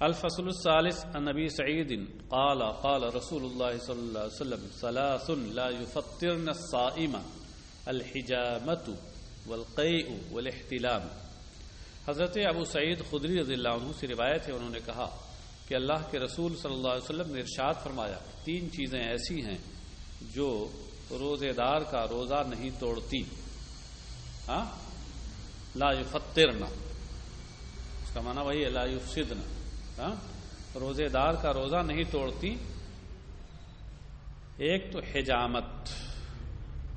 الفصل الثالث عن ابي سعيد قال قال رسول الله صلى الله عليه وسلم ثلاث لا يفطرن الصائم الحجامة والقيء والاحتلام۔ حضرت ابو سعید خدری رضی اللہ عنہ سے روایت ہے، انہوں نے کہا کہ اللہ کے رسول صلی اللہ علیہ وسلم نے ارشاد فرمایا، تین چیزیں ایسی ہیں جو روزے دار کا روزہ نہیں توڑتی۔ لا یفطرن، اس کا معنی وہی ہے لا یفسدن، روزے دار کا روزہ نہیں توڑتی۔ ایک تو حجامت،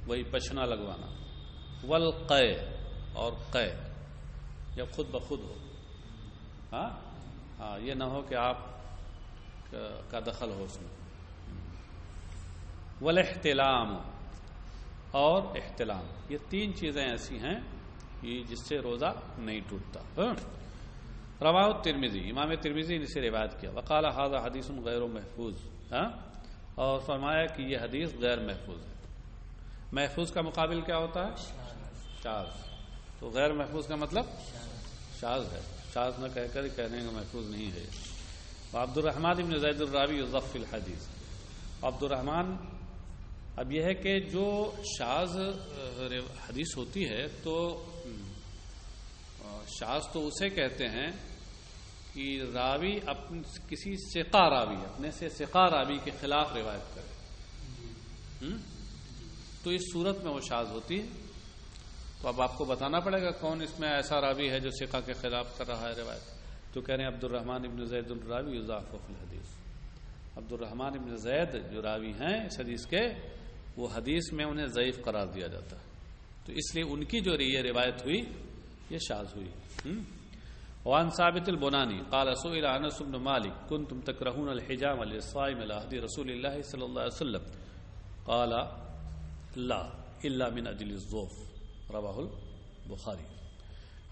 وہی پچھنا لگوانا، والقے، اور قے جب خود بخود ہو، یہ نہ ہو کہ آپ کا دخل ہو اس میں، والاحتلام، اور احتلام۔ یہ تین چیزیں ایسی ہیں جس سے روزہ نہیں ٹوٹتا۔ رواہ الترمذی، امام ترمذی نے اسے روایت کیا، وقال ھذا حدیث غیر محفوظ، اور فرمایا کہ یہ حدیث غیر محفوظ ہے۔ محفوظ کا مقابل کیا ہوتا ہے؟ شاذ۔ تو غیر محفوظ کا مطلب شاذ ہے، شاذ نہ کہہ کر کہنے کا محفوظ نہیں ہے۔ عبد الرحمن بن زید الراوی یضعف الحدیث، عبد الرحمن، اب یہ ہے کہ جو شاذ حدیث ہوتی ہے تو شاذ تو اسے کہتے ہیں کہ راوی کسی ثقہ راوی اپنے سے ثقہ راوی کے خلاف روایت کرے، تو اس صورت میں وہ شاذ ہوتی ہے۔ تو اب آپ کو بتانا پڑے گا کون اس میں ایسا راوی ہے جو ثقہ کے خلاف کر رہا ہے روایت۔ تو کہہ رہے ہیں عبد الرحمن ابن زید الراوی یضعف فی الحدیث، عبد الرحمن ابن زید جو راوی ہیں اس حدیث کے، وہ حدیث میں انہیں ضعیف قرار دیا جاتا ہے، تو اس لیے ان کی جو یہ روایت ہوئی یہ شاذ ہوئی۔ وعن ثابت البنانی قال سئل انس بن مالک کنتم تکرهون الحجام للصائم على عهد رسول الله صلی اللہ علیہ وسلم قال لا الا من اجل الظوف، رواہ البخاری۔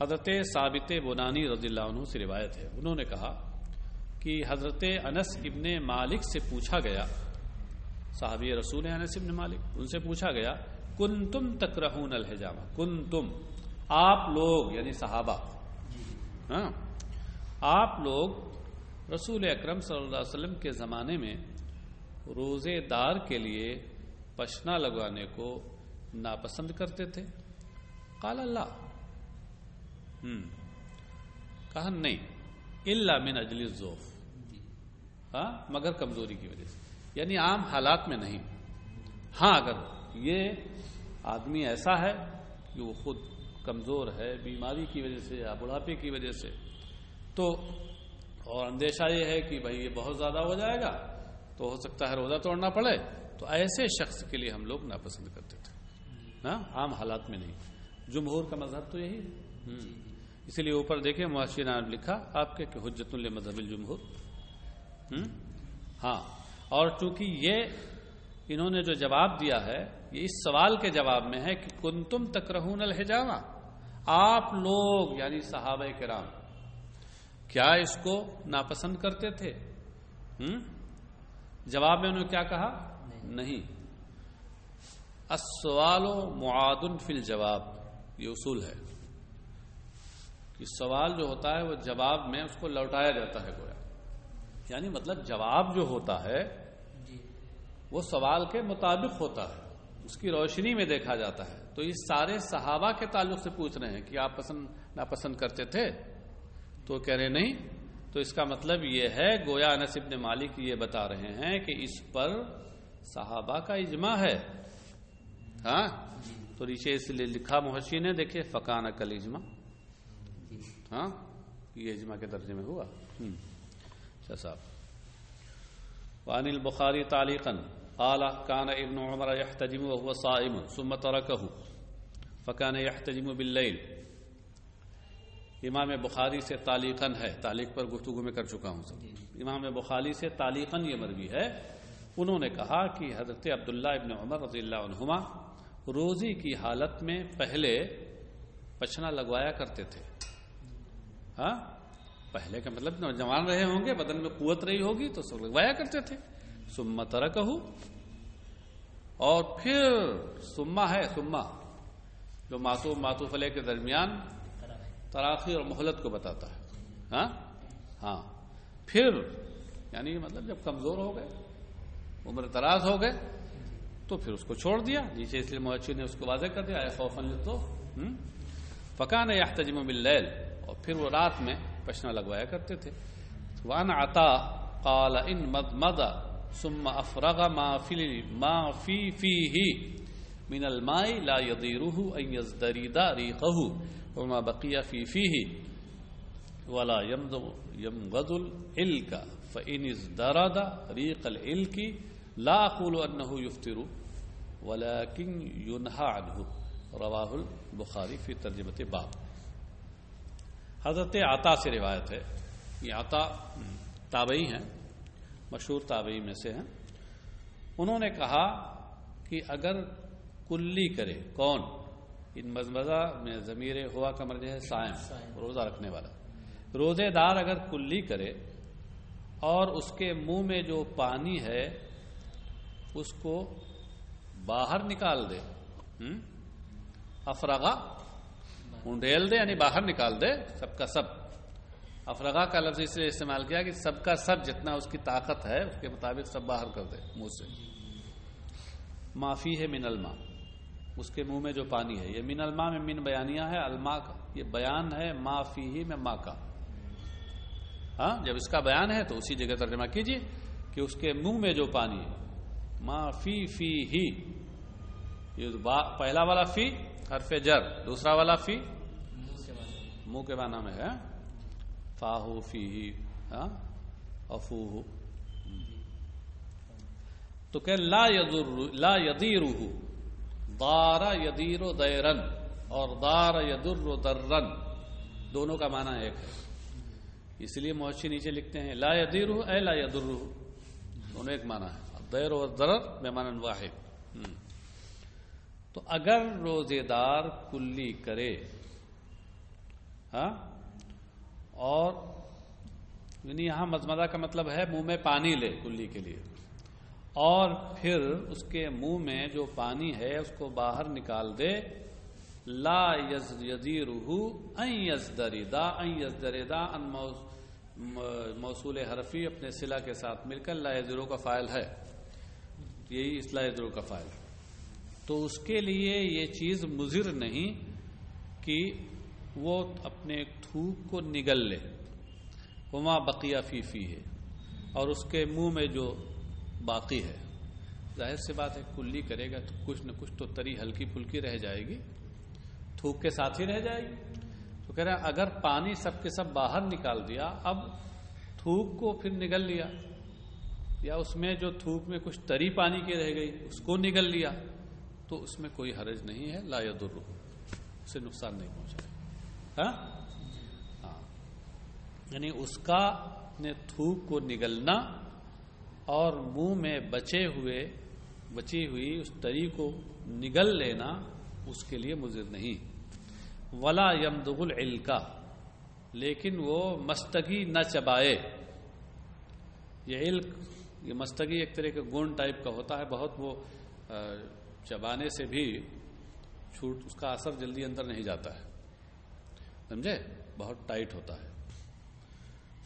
حضرت ثابت بنانی رضی اللہ عنہ سے روایت ہے، انہوں نے کہا کہ حضرت انس ابن مالک سے پوچھا گیا، صحابی رسول انس ابن مالک، ان سے پوچھا گیا کنتم تکرهون الحجامہ، کنتم آپ لوگ یعنی صحابہ، آپ لوگ رسول اکرم صلی اللہ علیہ وسلم کے زمانے میں روزے دار کے لیے پشنا لگوانے کو ناپسند کرتے تھے؟ قال اللہ، کہا نہیں، الا من اجل الظوف، مگر کمزوری کی وجہ سے، یعنی عام حالات میں نہیں۔ ہاں اگر یہ آدمی ایسا ہے کہ وہ خود کمزور ہے بیماری کی وجہ سے یا بڑھاپے کی وجہ سے، تو اور اندیشہ یہ ہے کہ بھائی یہ بہت زیادہ ہو جائے گا تو ہو سکتا ہے روزہ توڑنا پڑے، تو ایسے شخص کے لیے ہم لوگ ناپسند کرتے تھے، عام حالات میں نہیں۔ جمہور کا مذہب تو یہی ہے، اسی لیے اوپر دیکھیں محشی نے لکھا آپ کے کہ حجت لمذہب الجمہور۔ ہاں، اور چونکہ یہ انہوں نے جو جواب دیا ہے یہ اس سوال کے جواب میں ہے کہ کنتم تکرہون الحجامہ، آپ لوگ یعنی صحابہ کرام کیا اس کو ناپسند کرتے تھے؟ جواب میں انہوں نے کیا کہا؟ نہیں۔ السوال معاد فی الجواب، یہ اصول ہے کہ سوال جو ہوتا ہے وہ جواب میں اس کو لوٹایا جاتا ہے گویا، یعنی مطلب جواب جو ہوتا ہے وہ سوال کے مطابق ہوتا ہے، اس کی روشنی میں دیکھا جاتا ہے۔ تو یہ سارے صحابہ کے تعلق سے پوچھ رہے ہیں کہ آپ ناپسند کرتے تھے؟ تو کہہ رہے نہیں، تو اس کا مطلب یہ ہے گویا انس ابن مالک یہ بتا رہے ہیں کہ اس پر صحابہ کا اجماع ہے۔ تو نیچے اس لیے لکھا محشی نے، دیکھیں فکان کل اجماع، یہ اجماع کے درجے میں ہوا۔ اچھا صاحب، وعن البخاری تعلیقا قال كان ابن عمر يحتجم وهو صائم ثم تركه فكان يحتجم بالليل۔ امام بخاری سے تعلیقاً ہے، تعلیق پر گفتگو میں کر چکا ہوں سب، امام بخاری سے تعلیقاً یہ مروی ہے، انہوں نے کہا کہ حضرت عبداللہ ابن عمر رضی اللہ عنہما روزی کی حالت میں پہلے پچھنا لگوایا کرتے تھے۔ پہلے کا مطلب نوجوان رہے ہوں گے، بدن میں قوت رہی ہوگی تو سب لگوایا کرتے تھے۔ ثم ترکہ، اور پھر ثم ہے، ثم جو معطوف علیہ کے درمیان تراخی اور مہلت کو بتاتا ہے۔ پھر یعنی مطلب جب کمزور ہو گئے، عمر دراز ہو گئے، تو پھر اس کو چھوڑ دیا نیچے، اس لیے موچی نے اس کو واضح کر دیا اے خوفن للطوف. فکان یحتجم باللیل، اور پھر وہ رات میں پشنا لگوایا کرتے تھے. وعن عطاء قال ان مضمض ثم افرغ ما في فيه من الماء لا يضيره ان يزدرد ريقه وما بقي في فيه ولا يمغض العلك فان ازدرد ريق العلك لا اقول انه يفطر ولكن ينهى عنه. رواہ البخاری فی ترجمۃ باب. حضرت عطا سے روایت ہے، یہ عطا تابعی ہیں، مشہور تابعی میں سے ہیں. انہوں نے کہا کہ اگر کلی کرے کون، ان مزمزہ میں ضمیر ہوا کا مرجع ہے صائم، روزہ رکھنے والا، روزے دار اگر کلی کرے اور اس کے منہ میں جو پانی ہے اس کو باہر نکال دے، افرغا انڈیل دے یعنی باہر نکال دے، سب کا سب. افرغا کا لفظ اس لیے استعمال کیا کہ سب کا سب جتنا اس کی طاقت ہے اس کے مطابق سب باہر کر دے منہ سے. معافی ہے من الماء، اس کے منہ میں جو پانی ہے. یہ من الماء میں من بیانیہ ہے، الماء کا یہ بیان ہے، معافی ہی میں ماں کا. ہاں جب اس کا بیان ہے تو اسی جگہ ترجمہ کیجیے کہ اس کے منہ میں جو پانی ہے. معافی فی ہی، یہ پہلا والا فی حرف جر، دوسرا والا فی منہ کے معنی میں ہے. فاہو فی ہی افوہ. تو کہ لا یدیرہ، دار یدیر دیرن اور دار یدر درن دونوں کا معنی ایک ہے، اس لیے محشی نیچے لکھتے ہیں لا یدیرہ اے لا یدرہ، دونوں ایک معنی ہے، دیر و ضرر بمعنی واحد. تو اگر روزے دار کلی کرے اور یعنی یہاں مزمزہ کا مطلب ہے منہ میں پانی لے کلی کے لیے، اور پھر اس کے منہ میں جو پانی ہے اس کو باہر نکال دے. لا یزیرہ ان یزدردا، ان یزدردا ان موصول حرفی اپنے صلہ کے ساتھ مل کر لا یزیرہ کا فاعل ہے، یہی اس لا یزیرہ کا فاعل ہے. تو اس کے لیے یہ چیز مضر نہیں کہ وہ اپنے تھوک کو نگل لے. وما بقیہ فی فی ہے، اور اس کے منہ میں جو باقی ہے، ظاہر سی بات ہے کلی کرے گا تو کچھ نہ کچھ تو تری ہلکی پھلکی رہ جائے گی، تھوک کے ساتھ ہی رہ جائے گی. تو کہہ رہا ہے اگر پانی سب کے سب باہر نکال دیا، اب تھوک کو پھر نگل لیا، یا اس میں جو تھوک میں کچھ تری پانی کی رہ گئی اس کو نگل لیا، تو اس میں کوئی حرج نہیں ہے. لا یضر، اسے نقصان نہیں پہنچائے. ہاں یعنی اس کا اپنے تھوک کو نگلنا اور منہ میں بچی ہوئی اس تری کو نگل لینا اس کے لیے مضر نہیں. ولا یمضغ العلق، لیکن وہ مستگی نہ چبائے. یہ علق، یہ مستگی ایک طرح کا گون ٹائپ کا ہوتا ہے، بہت وہ چبانے سے بھی اس کا اثر جلدی اندر نہیں جاتا ہے، سمجھے، بہت ٹائٹ ہوتا ہے.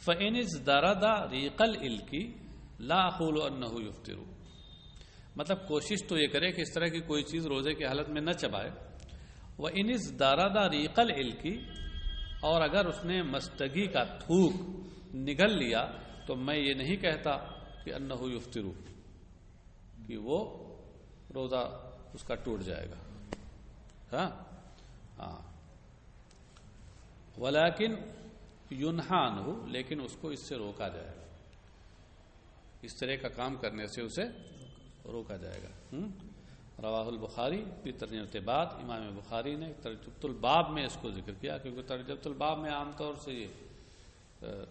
فَإِنِ ازْدَرَدَ رِيقَ الْعِلْقِ لَا أَقُولُ أَنَّهُ يُفْطِرُ، مطلب کوشش تو یہ کرے کہ اس طرح کی کوئی چیز روزے کی حالت میں نہ چبائے. وَإِنِ ازْدَرَدَ رِيقَ الْعِلْقِ، اور اگر اس نے مستگی کا تھوک نگل لیا تو میں یہ نہیں کہتا کہ أَنَّهُ يُفْطِرُ، کہ وہ روزہ اس کا ٹوٹ جائے گا. ہاں ولیکن ینہا عنہ، لیکن اس کو اس سے روکا جائے گا، اس طرح کا کام کرنے سے اسے روکا جائے گا. رواہ البخاری فی ترجمۃ باب، امام بخاری نے ترجمۃ الباب میں اس کو ذکر کیا، کیونکہ ترجمۃ الباب میں عام طور سے یہ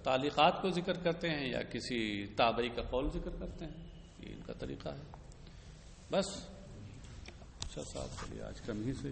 تعلیقات کو ذکر کرتے ہیں یا کسی تابعی کا قول ذکر کرتے ہیں، یہ ان کا طریقہ ہے. بس اچھا صاحب، چلیے آج کم ہی سے